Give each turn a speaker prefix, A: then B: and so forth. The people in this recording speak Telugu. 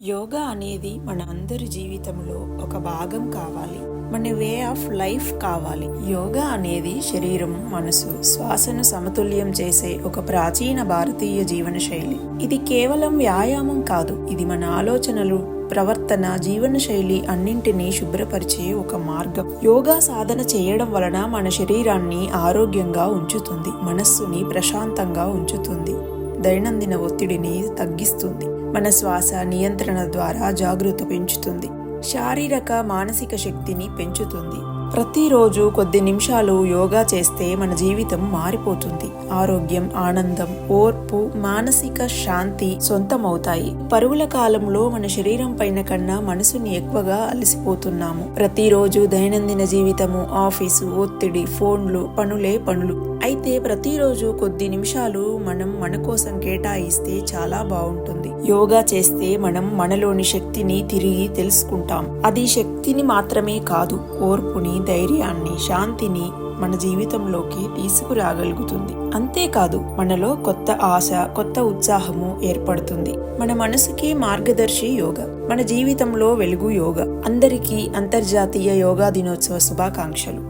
A: యోగా అనేది మన అందరి జీవితంలో ఒక భాగం కావాలి. మన వే ఆఫ్ లైఫ్ కావాలి. యోగా అనేది శరీరం, మనసు, శ్వాసను సమతుల్యం చేసే ఒక ప్రాచీన భారతీయ జీవన శైలి. ఇది కేవలం వ్యాయామం కాదు, ఇది మన ఆలోచనలు, ప్రవర్తన, జీవన శైలి అన్నింటినీ శుభ్రపరిచే ఒక మార్గం. యోగా సాధన చేయడం వలన మన శరీరాన్ని ఆరోగ్యంగా ఉంచుతుంది, మనస్సుని ప్రశాంతంగా ఉంచుతుంది, దైనందిన ఒత్తిడిని తగ్గిస్తుంది, మన శ్వాస నియంత్రణ ద్వారా జాగృతి పెంచుతుంది, శారీరక మానసిక శక్తిని పెంచుతుంది. ప్రతిరోజు కొద్ది నిమిషాలు యోగా చేస్తే మన జీవితం మారిపోతుంది. ఆరోగ్యం, ఆనందం, ఓర్పు, మానసిక శాంతి సొంతమవుతాయి. పరుగుల కాలంలో మన శరీరం పైన కన్నా మనసుని ఎక్కువగా అలసిపోతున్నాము. ప్రతిరోజు దైనందిన జీవితము, ఆఫీసు, ఒత్తిడి, ఫోన్లు, పనులు. అయితే ప్రతిరోజు కొద్ది నిమిషాలు మనం మన కోసం కేటాయిస్తే చాలా బాగుంటుంది. యోగా చేస్తే మనం మనలోని శక్తిని తిరిగి తెలుసుకుంటాం. అది శక్తిని మాత్రమే కాదు, ఓర్పుని, ధైర్యాన్ని, శాంతిని మన జీవితంలోకి తీసుకురాగలుగుతుంది. అంతేకాదు, మనలో కొత్త ఆశ, కొత్త ఉత్సాహము ఏర్పడుతుంది. మన మనసుకి మార్గదర్శి యోగా, మన జీవితంలో వెలుగు యోగా. అందరికీ అంతర్జాతీయ యోగా దినోత్సవ శుభాకాంక్షలు.